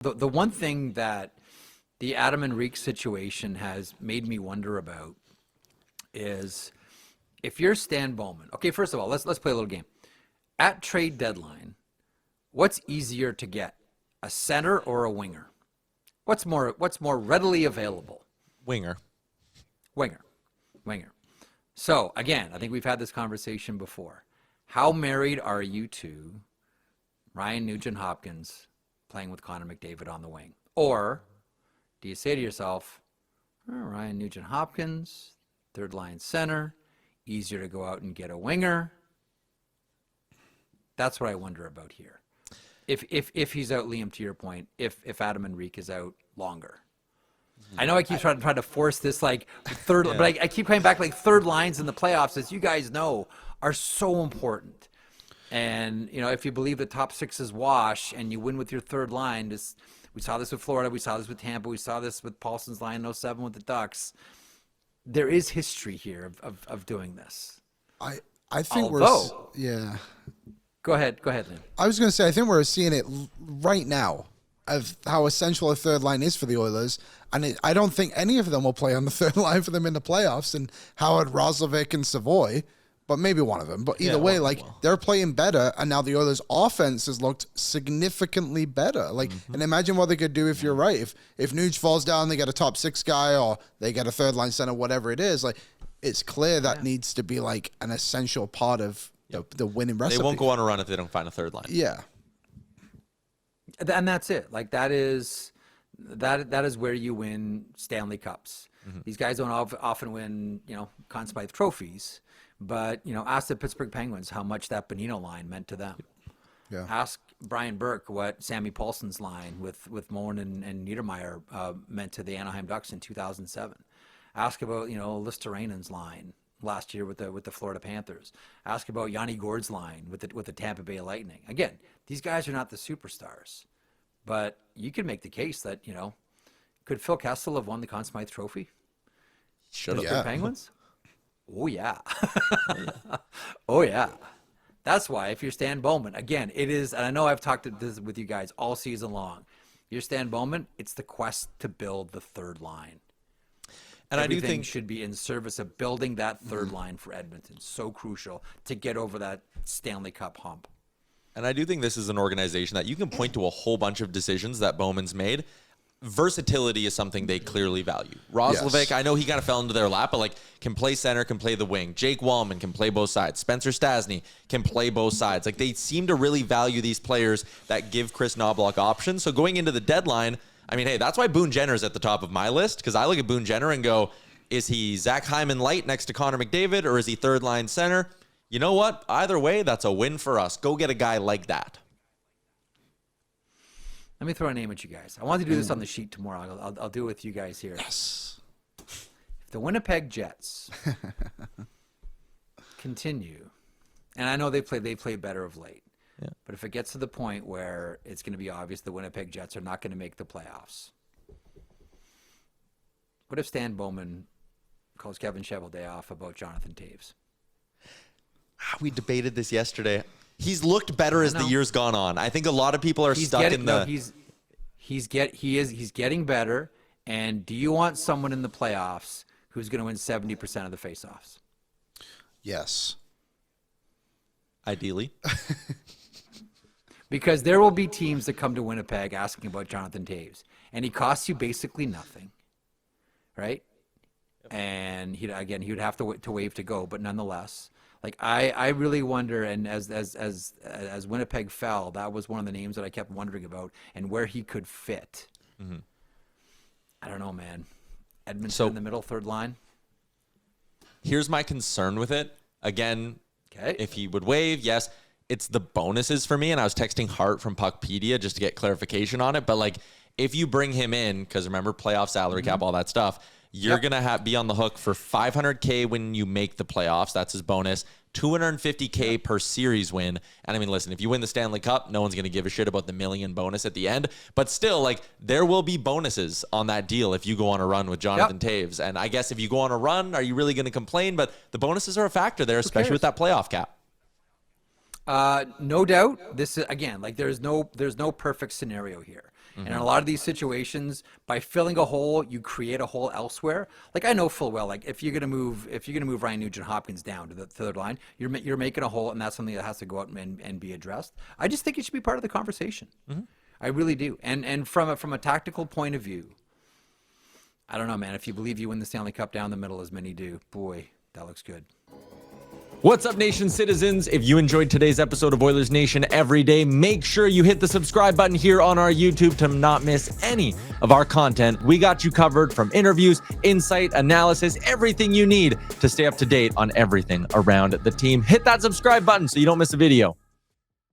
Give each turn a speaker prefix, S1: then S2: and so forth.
S1: The one thing that the Adam Henrique situation has made me wonder about is if you're Stan Bowman. Okay, first of all, let's play a little game. At trade deadline, what's easier to get, a center or a winger? What's more readily available?
S2: Winger.
S1: So again, I think we've had this conversation before. How married are you to Ryan Nugent-Hopkins playing with Connor McDavid on the wing? Or do you say to yourself, Ryan Nugent-Hopkins, third line center, easier to go out and get a winger? That's what I wonder about here. If he's out, Liam, to your point, if Adam Henrique is out longer. I know I keep trying to force this like third, but I keep coming back like third lines in the playoffs, as you guys know, are so important. And, if you believe the top six is wash and you win with your third line, we saw this with Florida, we saw this with Tampa, we saw this with Paulson's line in 07 with the Ducks. There is history here of doing this.
S3: I think
S1: yeah. Go ahead, Lynn.
S3: I was going to say, I think we're seeing it right now of how essential a third line is for the Oilers. And I don't think any of them will play on the third line for them in the playoffs. And Howard, Roslovic, and Savoy, but maybe one of them. But either way, they're playing better. And now the Oilers' offense has looked significantly better. And imagine what they could do if you're right. If Nuge falls down, they get a top six guy or they get a third line center, whatever it is. It's clear that needs to be an essential part of the winning recipe.
S2: They won't go on a run if they don't find a third line.
S3: Yeah.
S1: And that's it. That is where you win Stanley Cups. These guys don't often win, Conn Smythe trophies, but ask the Pittsburgh Penguins how much that Bonino line meant to them. Yeah. Ask Brian Burke what Sammy Paulson's line with Moen and Niedermeyer meant to the Anaheim Ducks in 2007. Ask about Listoranen's line last year with the Florida Panthers. Ask about Yanni Gourde's line with the Tampa Bay Lightning. Again, these guys are not the superstars, but you can make the case that could Phil Kessel have won the Conn Smythe Trophy?
S2: Should have.
S1: The Penguins? Oh yeah, oh yeah. That's why if you're Stan Bowman, again, it is, and I know I've talked this with you guys all season long. If you're Stan Bowman, it's the quest to build the third line. And everything I do think should be in service of building that third line for Edmonton. So crucial to get over that Stanley Cup hump.
S2: And I do think this is an organization that you can point to a whole bunch of decisions that Bowman's made. Versatility is something they clearly value. Roslovic, I know he kind of fell into their lap, but can play center, can play the wing. Jake Wallman can play both sides. Spencer Stasny can play both sides. They seem to really value these players that give Chris Knoblauch options. So going into the deadline, hey, that's why Boone Jenner's at the top of my list, because I look at Boone Jenner and go, is he Zach Hyman light next to Connor McDavid, or is he third line center? You know what? Either way, that's a win for us. Go get a guy like that.
S1: Let me throw a name at you guys. I want to do this on the sheet tomorrow. I'll do it with you guys here.
S3: Yes.
S1: If the Winnipeg Jets continue, and I know they play better of late, but if it gets to the point where it's going to be obvious the Winnipeg Jets are not going to make the playoffs, what if Stan Bowman calls Kevin Cheveldayoff about Jonathan Toews?
S2: We debated this yesterday. He's looked better as the year's gone on. I think a lot of people are stuck in the.
S1: He's getting better. And do you want someone in the playoffs who's going to win 70% of the faceoffs?
S3: Yes.
S2: Ideally.
S1: Because there will be teams that come to Winnipeg asking about Jonathan Toews, and he costs you basically nothing, right? Yep. And he would have to waive to go, but nonetheless. I really wonder, and as Winnipeg fell, that was one of the names that I kept wondering about and where he could fit. Mm-hmm. I don't know, man. Edmonton in the middle, third line.
S2: Here's my concern with it. Again, if he would waive, yes, it's the bonuses for me. And I was texting Hart from Puckpedia just to get clarification on it. But if you bring him in, because remember playoff salary cap, all that stuff, you're going to be on the hook for $500K when you make the playoffs. That's his bonus. $250K per series win. And listen, if you win the Stanley Cup, no one's going to give a shit about the $1 million bonus at the end. But still, there will be bonuses on that deal if you go on a run with Jonathan Toews. And I guess if you go on a run, are you really going to complain? But the bonuses are a factor there, especially with that playoff cap.
S1: No doubt. This is, again, there's no perfect scenario here. And in a lot of these situations, by filling a hole, you create a hole elsewhere. Like I know full well, like if you're gonna move Ryan Nugent-Hopkins down to the third line, you're making a hole, and that's something that has to go out and be addressed. I just think it should be part of the conversation. I really do. And from a tactical point of view, I don't know, man. If you believe you win the Stanley Cup down the middle, as many do, boy, that looks good.
S2: What's up, Nation citizens? If you enjoyed today's episode of Oilers Nation Every Day, make sure you hit the subscribe button here on our YouTube to not miss any of our content. We got you covered from interviews, insight, analysis, everything you need to stay up to date on everything around the team. Hit that subscribe button so you don't miss a video.